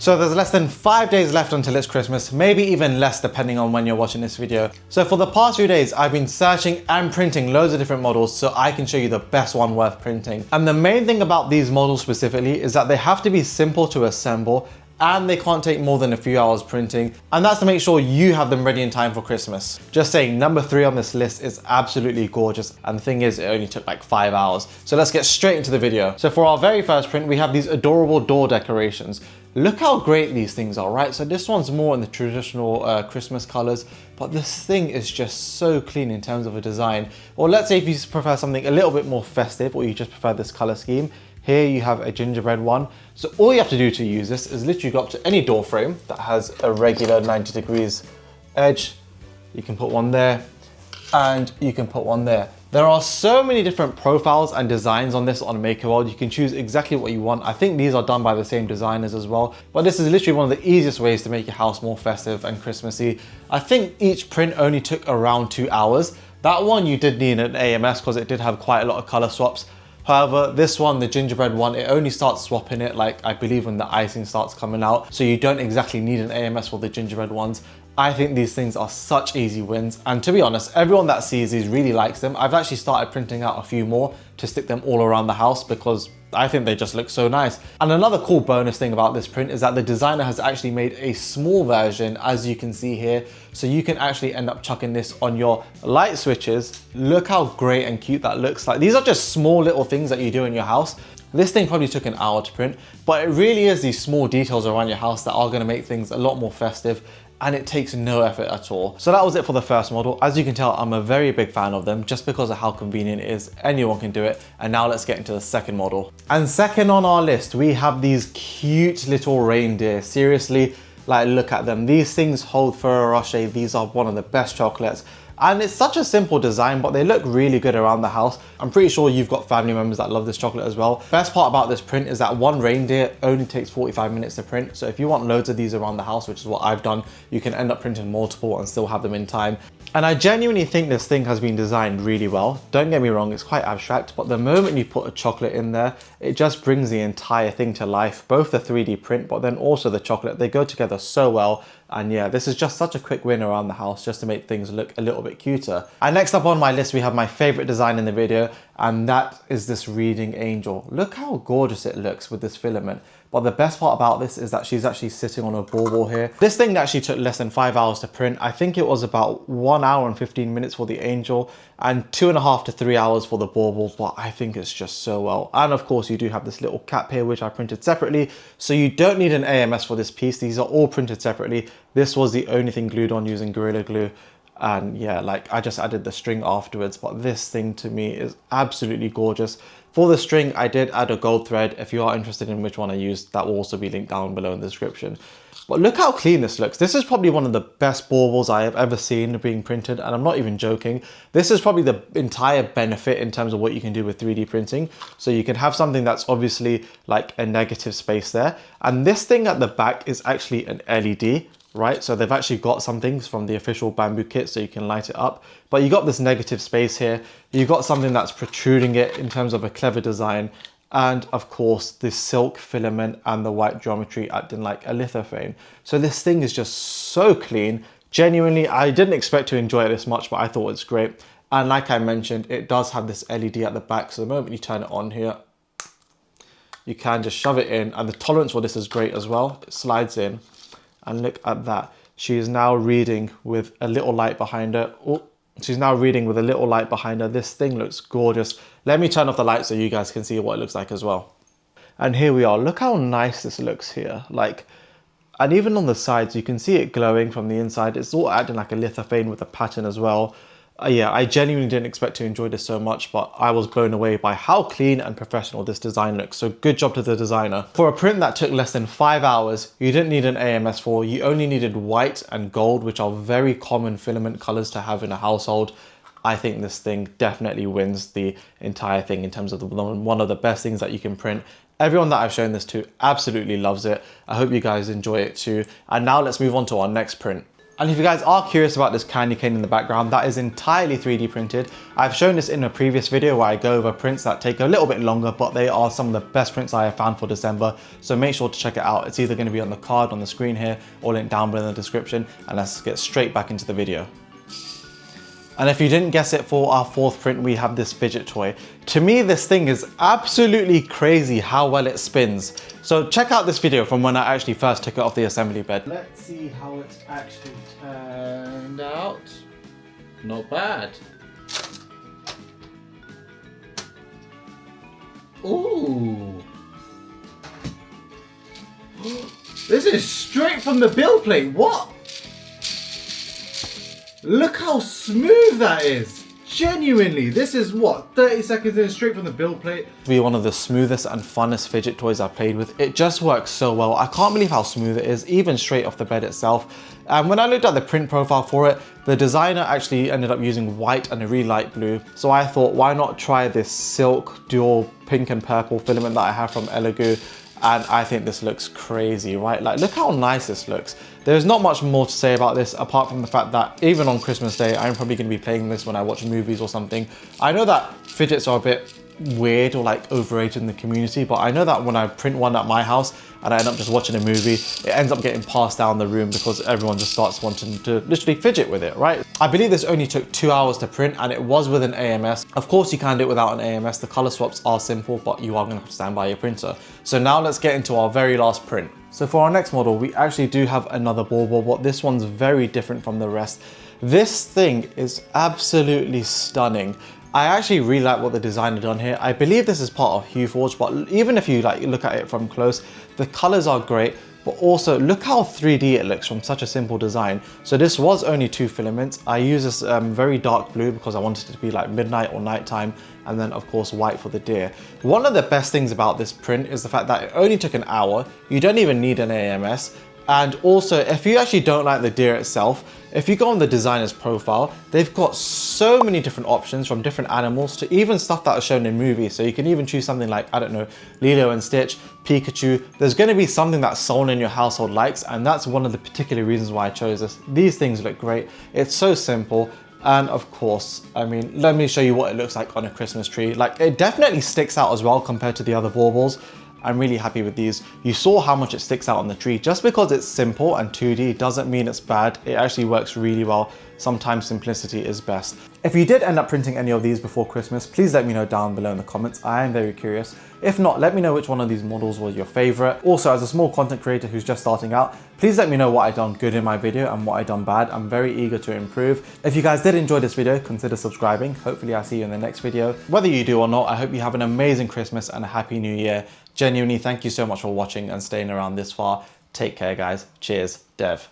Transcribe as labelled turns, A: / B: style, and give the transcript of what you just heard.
A: So there's less than 5 days left until it's Christmas, maybe even less depending on when you're watching this video. So for the past few days, I've been searching and printing loads of different models so I can show you the best one worth printing. And the main thing about these models specifically is that they have to be simple to assemble and they can't take more than a few hours printing. And that's to make sure you have them ready in time for Christmas. Just saying, number 3 on this list is absolutely gorgeous. And the thing is, it only took like 5 hours. So let's get straight into the video. So for our very first print, we have these adorable door decorations. Look how great these things are, right? So this one's more in the traditional Christmas colors, but this thing is just so clean in terms of a design. Or let's say if you prefer something a little bit more festive, or you just prefer this color scheme, here you have a gingerbread one. So all you have to do to use this is literally go up to any door frame that has a regular 90 degrees edge. You can put one there, and you can put one there. There are so many different profiles and designs on this on Maker World. You can choose exactly what you want. I think these are done by the same designers as well, but this is literally one of the easiest ways to make your house more festive and Christmassy. I think each print only took around 2 hours. That one you did need an AMS because it did have quite a lot of color swaps. However, this one, the gingerbread one, it only starts swapping it like I believe when the icing starts coming out. So you don't exactly need an AMS for the gingerbread ones. I think these things are such easy wins. And to be honest, everyone that sees these really likes them. I've actually started printing out a few more to stick them all around the house because I think they just look so nice. And another cool bonus thing about this print is that the designer has actually made a small version, as you can see here. So you can actually end up chucking this on your light switches. Look how great and cute that looks like. These are just small little things that you do in your house. This thing probably took an hour to print, but it really is these small details around your house that are gonna make things a lot more festive, and it takes no effort at all. So that was it for the first model. As you can tell, I'm a very big fan of them just because of how convenient it is. Anyone can do it. And now let's get into the second model. And second on our list, we have these cute little reindeer. Seriously, like look at them. These things hold Ferrero Rocher. These are one of the best chocolates. And it's such a simple design, but they look really good around the house. I'm pretty sure you've got family members that love this chocolate as well. Best part about this print is that one reindeer only takes 45 minutes to print. So if you want loads of these around the house, which is what I've done, you can end up printing multiple and still have them in time. And I genuinely think this thing has been designed really well. Don't get me wrong, it's quite abstract, but the moment you put a chocolate in there, it just brings the entire thing to life. Both the 3D print, but then also the chocolate, they go together so well. And yeah, this is just such a quick win around the house just to make things look a little bit cuter. And next up on my list, we have my favorite design in the video, and that is this reading angel. Look how gorgeous it looks with this filament. But the best part about this is that she's actually sitting on a bauble here. This thing actually took less than 5 hours to print. I think it was about 1 hour and 15 minutes for the angel and 2.5 to 3 hours for the bauble, but I think it's just so well. And of course you do have this little cap here, which I printed separately. So you don't need an AMS for this piece. These are all printed separately. This was the only thing glued on using Gorilla Glue. And yeah, like I just added the string afterwards, but this thing to me is absolutely gorgeous. For the string, I did add a gold thread. If you are interested in which one I used, that will also be linked down below in the description. But look how clean this looks. This is probably one of the best baubles I have ever seen being printed, and I'm not even joking. This is probably the entire benefit in terms of what you can do with 3D printing. So you can have something that's obviously like a negative space there. And this thing at the back is actually an LED. Right, so they've actually got some things from the official Bamboo kit so you can light it up, but you got this negative space here, you got something that's protruding it in terms of a clever design, and of course this silk filament and the white geometry acting like a lithophane. So this thing is just so clean. Genuinely, I didn't expect to enjoy it this much, but I thought it's great. And like I mentioned, it does have this LED at the back, so the moment you turn it on here, you can just shove it in, and the tolerance for this is great as well. It slides in. And look at that. She is now reading with a little light behind her. Oh, she's now reading with a little light behind her. This thing looks gorgeous. Let me turn off the light so you guys can see what it looks like as well. And here we are. Look how nice this looks here. Like, and even on the sides, you can see it glowing from the inside. It's all acting like a lithophane with a pattern as well. Yeah, I genuinely didn't expect to enjoy this so much, but I was blown away by how clean and professional this design looks. So good job to the designer. For a print that took less than 5 hours, you didn't need an AMS for. You only needed white and gold, which are very common filament colors to have in a household. I think this thing definitely wins the entire thing in terms of one of the best things that you can print. Everyone that I've shown this to absolutely loves it. I hope you guys enjoy it too. And now let's move on to our next print. And if you guys are curious about this candy cane in the background, that is entirely 3D printed. I've shown this in a previous video where I go over prints that take a little bit longer, but they are some of the best prints I have found for December. So make sure to check it out. It's either going to be on the card on the screen here or linked down below in the description. And let's get straight back into the video. And if you didn't guess it, for our fourth print, we have this Fidget toy. To me, this thing is absolutely crazy how well it spins. So check out this video from when I actually first took it off the assembly bed. Let's see how it's actually turned out. Not bad. Ooh. This is straight from the build plate. What? Look how smooth that is. Genuinely, this is what, 30 seconds in straight from the build plate. To be one of the smoothest and funnest fidget toys I've played with. It just works so well. I can't believe how smooth it is, even straight off the bed itself. And when I looked at the print profile for it, the designer actually ended up using white and a really light blue. So I thought, why not try this silk dual pink and purple filament that I have from Elegoo. And I think this looks crazy, right? Like, look how nice this looks. There's not much more to say about this apart from the fact that even on Christmas Day, I'm probably gonna be playing this when I watch movies or something. I know that fidgets are a bit weird or like overrated in the community, but I know that when I print one at my house and I end up just watching a movie, it ends up getting passed down the room because everyone just starts wanting to literally fidget with it, right? I believe this only took 2 hours to print and it was with an AMS. Of course you can do it without an AMS. The color swaps are simple, but you are gonna have to stand by your printer. So now let's get into our very last print. So for our next model, we actually do have another Bauble, but this one's very different from the rest. This thing is absolutely stunning. I actually really like what the designer done here. I believe this is part of HueForge, but even if you like look at it from close, the colors are great, but also look how 3D it looks from such a simple design. So this was only 2 filaments. I use this very dark blue because I wanted it to be like midnight or nighttime, and then of course white for the deer. One of the best things about this print is the fact that it only took an hour. You don't even need an AMS. And also, if you actually don't like the deer itself, if you go on the designer's profile, they've got so many different options from different animals to even stuff that are shown in movies. So you can even choose something like, I don't know, Lilo and Stitch, Pikachu. There's going to be something that someone in your household likes, and that's one of the particular reasons why I chose this. These things look great. It's so simple. And of course, I mean, let me show you what it looks like on a Christmas tree. Like, it definitely sticks out as well compared to the other baubles. I'm really happy with these. You saw how much it sticks out on the tree. Just because it's simple and 2D doesn't mean it's bad. It actually works really well. Sometimes simplicity is best. If you did end up printing any of these before Christmas, please let me know down below in the comments. I am very curious. If not, let me know which one of these models was your favorite. Also, as a small content creator who's just starting out, please let me know what I done good in my video and what I done bad. I'm very eager to improve. If you guys did enjoy this video, consider subscribing. Hopefully I'll see you in the next video. Whether you do or not, I hope you have an amazing Christmas and a happy new year. Genuinely, thank you so much for watching and staying around this far. Take care, guys. Cheers, Dev.